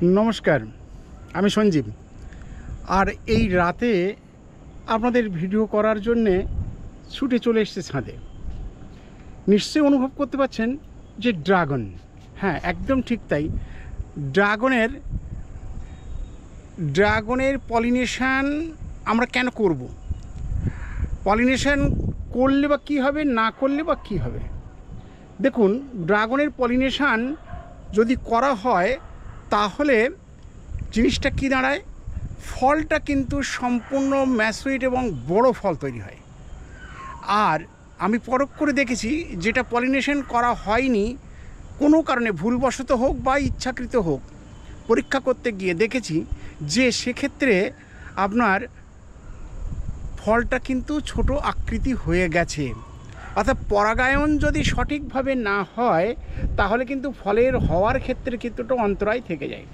নমস্কার, আমি সঞ্জীব। আর এই রাতে আপনাদের ভিডিও করার জন্যে ছুটে চলে এসেছে ছাদে। নিশ্চয়ই অনুভব করতে পারছেন যে ড্রাগন, হ্যাঁ একদম ঠিক তাই। ড্রাগনের পলিনেশান আমরা কেন করব? পলিনেশান করলে বা কী হবে, না করলে বা কী হবে? দেখুন, ড্রাগনের পলিনেশান যদি করা হয় তাহলে জিনিসটা কী দাঁড়ায়, ফলটা কিন্তু সম্পূর্ণ ম্যাচুইড এবং বড় ফল তৈরি হয়। আর আমি পরখ করে দেখেছি, যেটা পলিনেশন করা হয়নি কোনো কারণে, ভুলবশত হোক বা ইচ্ছাকৃত হোক, পরীক্ষা করতে গিয়ে দেখেছি যে সেক্ষেত্রে আপনার ফলটা কিন্তু ছোট আকৃতি হয়ে গেছে। অর্থাৎ পরাগায়ন যদি সঠিকভাবে না হয় তাহলে কিন্তু ফলের হওয়ার ক্ষেত্রে কিন্তু একটা অন্তরায় থেকে যায়।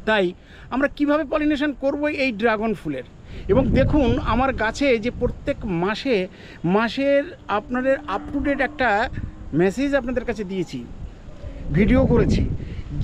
তাই আমরা কিভাবে পলিনেশন করব এই ড্রাগন ফুলের? এবং দেখুন, আমার গাছে যে প্রত্যেক মাসের আপনাদের আপ টু ডেট একটা মেসেজ আপনাদের কাছে দিয়েছি, ভিডিও করেছি,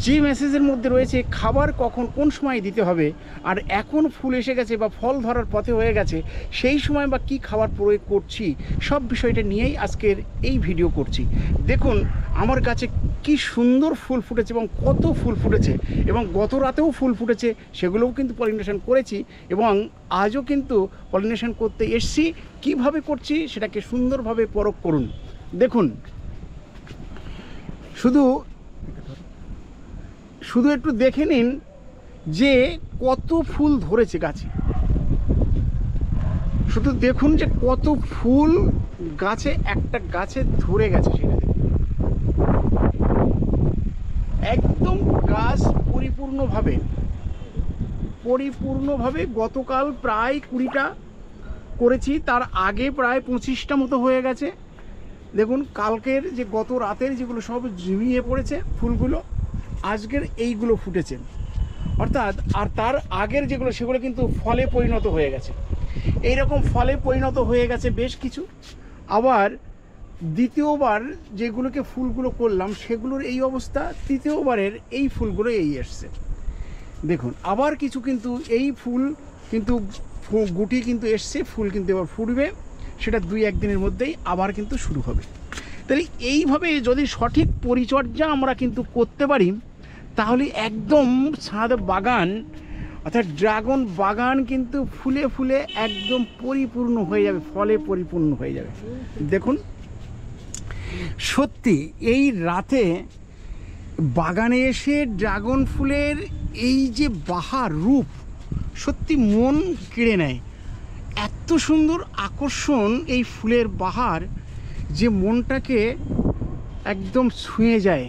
যে মেসেজের মধ্যে রয়েছে খাবার কখন কোন সময় দিতে হবে, আর এখন ফুল এসে গেছে বা ফল ধরার পথে হয়ে গেছে সেই সময় বা কী খাবার প্রয়োগ করছি, সব বিষয়টা নিয়েই আজকের এই ভিডিও করছি। দেখুন আমার গাছে কি সুন্দর ফুল ফুটেছে এবং কত ফুল ফুটেছে, এবং গত রাতেও ফুল ফুটেছে, সেগুলোও কিন্তু পলিনেশন করেছি এবং আজও কিন্তু পলিনেশন করতে এসছি। কিভাবে করছি সেটাকে সুন্দরভাবে পরখ করুন। দেখুন, শুধু একটু দেখে নিন যে কত ফুল ধরেছে গাছে। শুধু দেখুন যে কত ফুল গাছে, একটা গাছে ধরে গেছে। সেটা একদম গাছ পরিপূর্ণভাবে গতকাল প্রায় 20টা করেছি, তার আগে প্রায় 25টা মতো হয়ে গেছে। দেখুন কালকের যে গত রাতের যেগুলো সব ঝিমিয়ে পড়েছে ফুলগুলো, আজকের এইগুলো ফুটেছে। অর্থাৎ আর তার আগের যেগুলো সেগুলো কিন্তু ফলে পরিণত হয়ে গেছে। এই রকম ফলে পরিণত হয়ে গেছে বেশ কিছু। আবার দ্বিতীয়বার যেগুলোকে ফুলগুলো করলাম সেগুলোর এই অবস্থা, তৃতীয়বারের এই ফুলগুলো এই এসছে। দেখুন আবার কিছু কিন্তু এই ফুল কিন্তু গুটি কিন্তু এসছে, ফুল কিন্তু এবার ফুটবে, সেটা 2-1 দিনের মধ্যেই আবার কিন্তু শুরু হবে। তাহলে এইভাবে যদি সঠিক পরিচর্যা আমরা কিন্তু করতে পারি তাহলে একদম ছাদ বাগান, অর্থাৎ ড্রাগন বাগান কিন্তু ফুলে ফুলে একদম পরিপূর্ণ হয়ে যাবে, ফলে পরিপূর্ণ হয়ে যাবে। দেখুন সত্যি এই রাতে বাগানে এসে ড্রাগন ফুলের এই যে বাহার রূপ সত্যি মন কেড়ে নেয়। এত সুন্দর আকর্ষণ এই ফুলের বাহার যে মনটাকে একদম ছুঁয়ে যায়।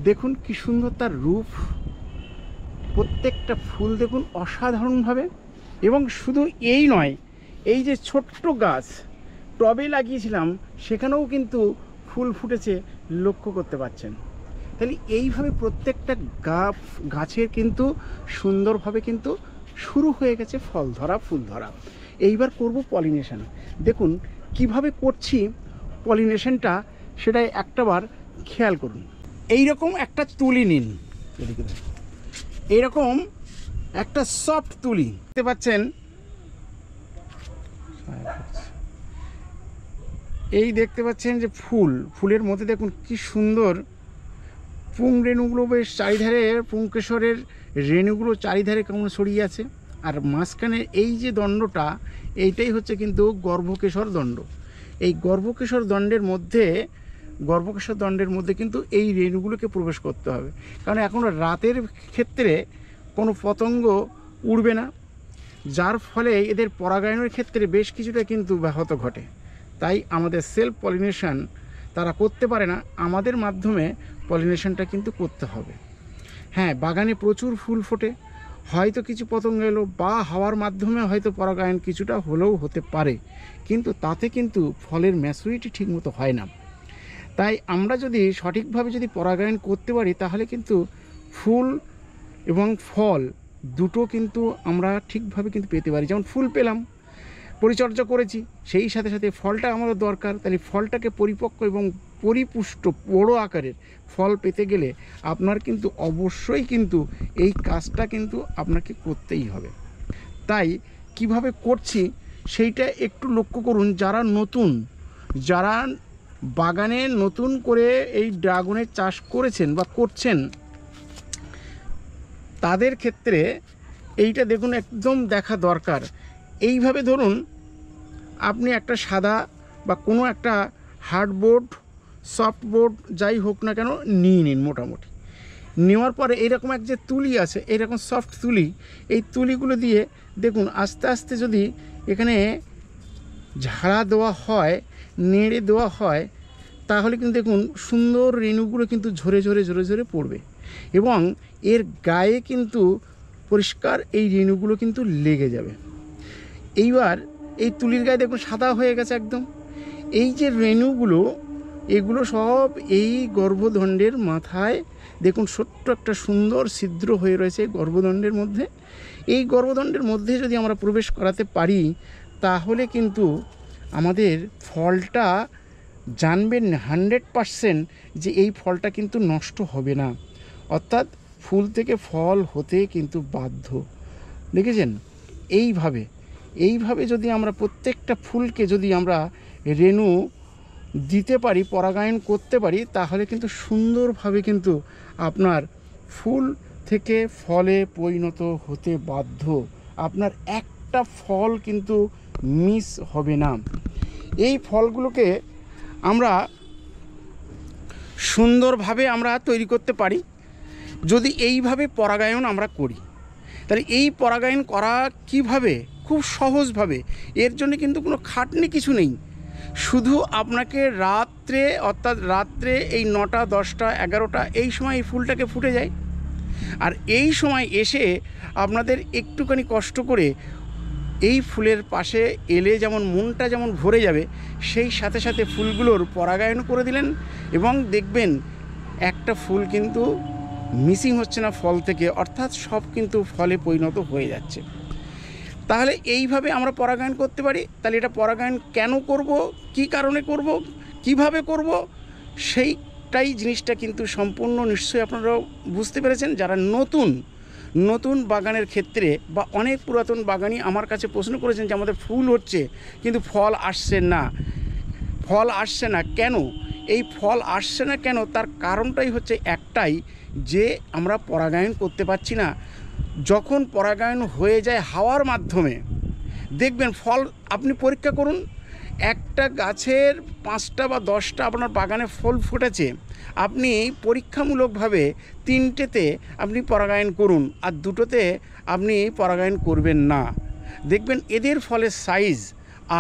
দেখুন কি সুন্দর তার রূপ, প্রত্যেকটা ফুল দেখুন অসাধারণভাবে। এবং শুধু এই নয়, এই যে ছোট্ট গাছ টবে লাগিয়েছিলাম সেখানেও কিন্তু ফুল ফুটেছে, লক্ষ্য করতে পারছেন। তাহলে এইভাবে প্রত্যেকটা গাছের কিন্তু সুন্দরভাবে কিন্তু শুরু হয়ে গেছে ফল ধরা, ফুল ধরা। এইবার করব পলিনেশন। দেখুন কিভাবে করছি পলিনেশনটা, সেটাই একটাবার খেয়াল করুন। এইরকম একটা তুলি নিন, এইরকম একটা সফট তুলি দেখতে পাচ্ছেন, এই দেখতে পাচ্ছেন যে ফুলের মধ্যে দেখুন কি সুন্দর পুং রেণুগুলো, বেশ চারিধারে পুংকেশরের রেণুগুলো চারিধারে কেমন ছড়িয়ে আছে। আর মাঝখানে এই যে দণ্ডটা, এইটাই হচ্ছে কিন্তু গর্ভকেশর দণ্ড। এই গর্ভকেশর দণ্ডের মধ্যে কিন্তু এই রেণুগুলোকে প্রবেশ করতে হবে, কারণ এখন রাতের ক্ষেত্রে কোনো পতঙ্গ উড়বে না, যার ফলে এদের পরাগায়নের ক্ষেত্রে বেশ কিছুটা কিন্তু ব্যাহত ঘটে। তাই আমাদের সেলফ পলিনেশন তারা করতে পারে না, আমাদের মাধ্যমে পলিনেশনটা কিন্তু করতে হবে। হ্যাঁ, বাগানে প্রচুর ফুল ফোটে, হয়তো কিছু পতঙ্গ এলো বা হাওয়ার মাধ্যমে হয়তো পরাগায়ন কিছুটা হলেও হতে পারে, কিন্তু তাতে কিন্তু ফলের ম্যাচুরিটি ঠিকমতো হয় না। তাই আমরা যদি সঠিকভাবে যদি পরাগায়ন করতে পারি তাহলে কিন্তু ফুল এবং ফল দুটো কিন্তু আমরা ঠিকভাবে কিন্তু পেতে পারি। যেমন ফুল পেলাম, পরিচর্যা করেছি, সেই সাথে সাথে ফলটা আমাদের দরকার, তাহলে ফলটাকে পরিপক্ক এবং পরিপুষ্ট বড় আকারের ফল পেতে গেলে আপনার কিন্তু অবশ্যই কিন্তু এই কাজটা কিন্তু আপনাকে করতেই হবে। তাই কিভাবে করছি সেইটা একটু লক্ষ্য করুন। যারা বাগানে নতুন করে এই ড্রাগনের চাষ করেছেন বা করছেন, তাদের ক্ষেত্রে এইটা দেখুন একদম দেখা দরকার। এইভাবে ধরুন আপনি একটা সাদা বা কোনো একটা হার্ডবোর্ড, সফটবোর্ড যাই হোক না কেন নিয়ে নিন। মোটামুটি নেওয়ার পরে এইরকম এক যে তুলি আছে, এইরকম সফট তুলি, এই তুলিগুলো দিয়ে দেখুন আস্তে আস্তে যদি এখানে ঝাড়া দেওয়া হয়, নেড়ে দেওয়া হয়, তাহলে কিন্তু দেখুন সুন্দর রেণুগুলো কিন্তু ঝরে ঝরে ঝরে ঝরে পড়বে এবং এর গায়ে কিন্তু পরিষ্কার এই রেণুগুলো কিন্তু লেগে যাবে। এইবার এই তুলির গায়ে দেখুন সাদা হয়ে গেছে একদম। এই যে রেণুগুলো, এগুলো সব এই গর্ভদণ্ডের মাথায় দেখুন ছোট্ট একটা সুন্দর ছিদ্র হয়ে রয়েছে গর্ভদণ্ডের মধ্যে। এই গর্ভদণ্ডের মধ্যে যদি আমরা প্রবেশ করাতে পারি, তাহলে কিন্তু আমাদের ফলটা জানবেন 100% যে এই ফলটা কিন্তু নষ্ট হবে না, অর্থাৎ ফুল থেকে ফল হতে কিন্তু বাধ্য। দেখেছেন? এইভাবে যদি আমরা প্রত্যেকটা ফুলকে যদি আমরা রেণু দিতে পারি, পরাগায়ন করতে পারি, তাহলে কিন্তু সুন্দরভাবে কিন্তু আপনার ফুল থেকে ফলে পরিণত হতে বাধ্য। আপনার একটা ফল কিন্তু মিস হবে না। এই ফলগুলোকে আমরা সুন্দরভাবে আমরা তৈরি করতে পারি যদি এইভাবে পরাগায়ন আমরা করি। তাহলে এই পরাগায়ন করা কিভাবে? খুব সহজভাবে। এর জন্য কিন্তু কোনো খাটনি কিছু নেই। শুধু আপনাকে রাত্রে এই 9টা 10টা 11টা এই সময় এই ফুলটাকে ফুটে যায়, আর এই সময় এসে আপনাদের একটুখানি কষ্ট করে এই ফুলের পাশে এলে যেমন মনটা যেমন ভরে যাবে, সেই সাথে সাথে ফুলগুলোর পরাগায়ন করে দিলেন এবং দেখবেন একটা ফুল কিন্তু মিসিং হচ্ছে না ফল থেকে, অর্থাৎ সব কিন্তু ফলে পরিণত হয়ে যাচ্ছে। তাহলে এইভাবে আমরা পরাগায়ন করতে পারি। তাহলে এটা পরাগায়ন কেন করব, কি কারণে করব, কিভাবে করব, সেইটাই জিনিসটা কিন্তু সম্পূর্ণ নিশ্চয়ই আপনারা বুঝতে পেরেছেন। যারা নতুন বাগানের ক্ষেত্রে বা অনেক পুরাতন বাগানি আমার কাছে প্রশ্ন করেছেন যে আমাদের ফুল হচ্ছে কিন্তু ফল আসছে না কেন? এই ফল আসছে না কেন, তার কারণটাই হচ্ছে একটাই, যে আমরা পরাগায়ন করতে পারছি না। যখন পরাগায়ন হয়ে যায় হাওয়ার মাধ্যমে, দেখবেন ফল আপনি পরীক্ষা করুন, একটা গাছের 5টা বা 10টা আপনার বাগানে ফল ফুটেছে, আপনি পরীক্ষামূলকভাবে 3টেতে আপনি পরাগায়ন করুন আর 2টোতে আপনি পরাগায়ন করবেন না। দেখবেন এদের ফলের সাইজ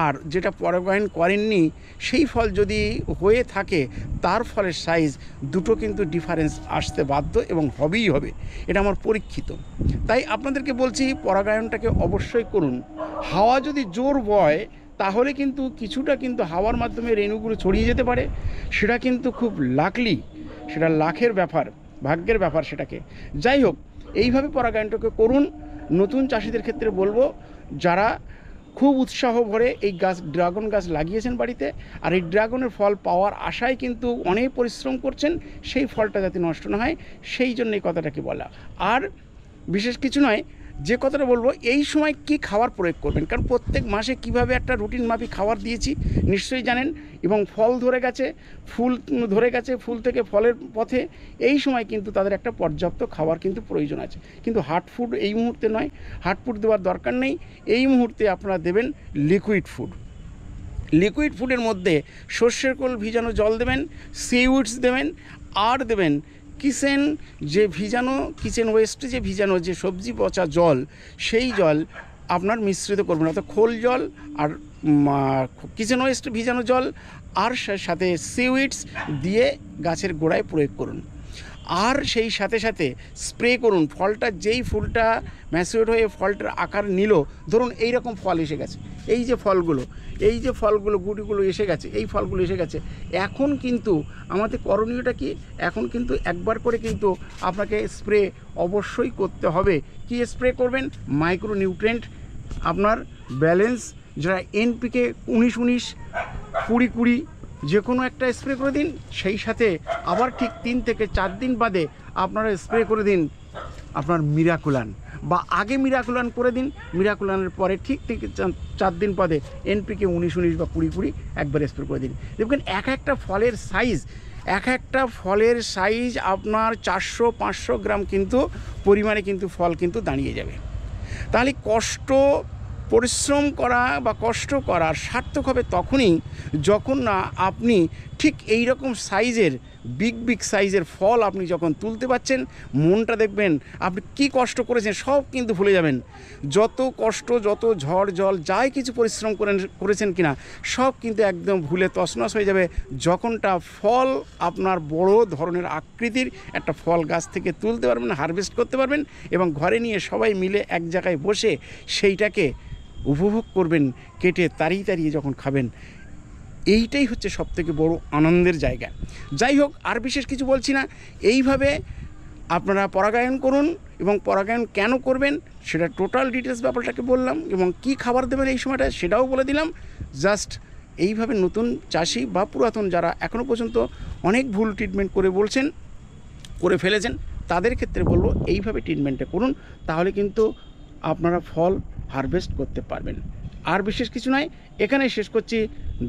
আর যেটা পরাগায়ন করেননি সেই ফল যদি হয়ে থাকে তার ফলের সাইজ দুটো কিন্তু ডিফারেন্স আসতে বাধ্য এবং হবেই হবে। এটা আমার পরীক্ষিত। তাই আপনাদেরকে বলছি পরাগায়নটাকে অবশ্যই করুন। হাওয়া যদি জোর বয় তাহলে কিন্তু কিছুটা কিন্তু হাওয়ার মাধ্যমে রেণুগুলো ছড়িয়ে যেতে পারে, সেটা কিন্তু খুব লাকলি, সেটা লাখের ব্যাপার, ভাগ্যের ব্যাপার সেটাকে। যাই হোক, এইভাবে পরাগায়নটাকে করুন। নতুন চাষিদের ক্ষেত্রে বলবো, যারা খুব উৎসাহ ভরে এই ড্রাগন গাছ লাগিয়েছেন বাড়িতে, আর এই ড্রাগনের ফল পাওয়ার আশায় কিন্তু অনেক পরিশ্রম করছেন, সেই ফলটা যাতে নষ্ট না হয় সেই জন্য এই কথাটাকে বলা। আর বিশেষ কিছু নয়, যে কথাটা বলবো, এই সময় কি খাবার প্রয়োগ করবেন, কারণ প্রত্যেক মাসে কিভাবে একটা রুটিন মাফিক খাবার দিয়েছি নিশ্চয়ই জানেন। এবং ফল ধরে গেছে, ফুল থেকে ফলের পথে, এই সময় কিন্তু তাদের একটা পর্যাপ্ত খাবার কিন্তু প্রয়োজন আছে। কিন্তু হার্ড ফুড এই মুহূর্তে নয়, হার্ড ফুড দেওয়ার দরকার নেই। এই মুহূর্তে আপনারা দেবেন লিকুইড ফুডের মধ্যে সর্ষের খোল ভিজানো জল দেবেন, সিউইডস দেবেন, আর দেবেন কিচেন ওয়েস্টে যে ভিজানো যে সবজি পচা জল, সেই জল আপনার মিশ্রিত করবেন, অর্থাৎ খোল জল আর কিচেন ওয়েস্ট ভিজানো জল আর সাথে সিউইডস দিয়ে গাছের গোড়ায় প্রয়োগ করুন। আর সেই সাথে সাথে স্প্রে করুন। ফলটা যেই ফুলটা ম্যাচিউর হয়ে ফলটার আকার নিল, ধরুন এই রকম ফল এসে গেছে, এই যে ফলগুলো গুটিগুলো এসে গেছে, এই ফলগুলো এসে গেছে, এখন কিন্তু আমাদের করণীয়টা কি? এখন কিন্তু একবার করে কিন্তু আপনাকে স্প্রে অবশ্যই করতে হবে। কি স্প্রে করবেন? মাইক্রো নিউট্রিয়েন্ট, আপনার ব্যালেন্স, যারা NPK 19-19, 20-20, যে কোনো একটা স্প্রে করে দিন, সেই সাথে আবার ঠিক 3 থেকে 4 দিন বাদে আপনারা স্প্রে করে দিন আপনার মিরাকুলান, বা আগে মিরাকুলান করে দিন, মিরাকুলানের পরে ঠিক 4 দিন বাদে এনপিকে 19-19 বা 20-20 একবার স্প্রে করে দিন। দেখবেন একটা ফলের সাইজ আপনার 400-500 গ্রাম কিন্তু পরিমাণে কিন্তু ফল কিন্তু দাঁড়িয়ে যাবে। তাহলে পরিশ্রম করা বা কষ্ট করার সার্থক হবে তখনই যখন না আপনি ঠিক এই রকম সাইজের বিগ সাইজের ফল আপনি যখন তুলতে পারছেন, মনটা দেখবেন আপনি কি কষ্ট করেছেন সব কিন্তু ভুলে যাবেন। যত কষ্ট, যত ঝড় জল যাই কিছু পরিশ্রম করেছেন কিনা সব কিন্তু একদম ভুলে তছনছ হয়ে যাবে যখনটা ফল আপনার বড় ধরনের আকৃতির একটা ফল গাছ থেকে তুলতে পারবেন, হারভেস্ট করতে পারবেন এবং ঘরে নিয়ে সবাই মিলে এক জায়গায় বসে সেইটাকে উপভোগ করবেন, কেটে তাড়িয়ে যখন খাবেন। এইটাই হচ্ছে সবথেকে বড় আনন্দের জায়গা। যাই হোক, আর বিশেষ কিছু বলছি না। এইভাবে আপনারা পরাগায়ন করুন, এবং পরাগায়ন কেন করবেন সেটা টোটাল ডিটেলস ব্যাপারটাকে বললাম, এবং কি খাবার দেবেন এই সময়টা সেটাও বলে দিলাম। জাস্ট এইভাবে নতুন চাষি বা পুরাতন যারা এখনও পর্যন্ত অনেক ভুল ট্রিটমেন্ট করে ফেলেছেন তাদের ক্ষেত্রে বলবো এইভাবে ট্রিটমেন্টটা করুন, তাহলে কিন্তু আপনারা ফল হারভেস্ট করতে পারবেন। আর বিশেষ কিছু নয়, এখানেই শেষ করছি।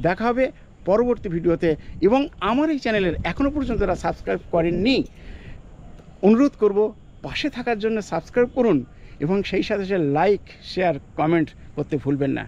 দেখা হবে পরবর্তী ভিডিওতে। এবং আমার এই চ্যানেলের এখনও পর্যন্ত যারা সাবস্ক্রাইব করেননি, অনুরোধ করব পাশে থাকার জন্য সাবস্ক্রাইব করুন, এবং সেই সাথে লাইক, শেয়ার, কমেন্ট করতে ভুলবেন না।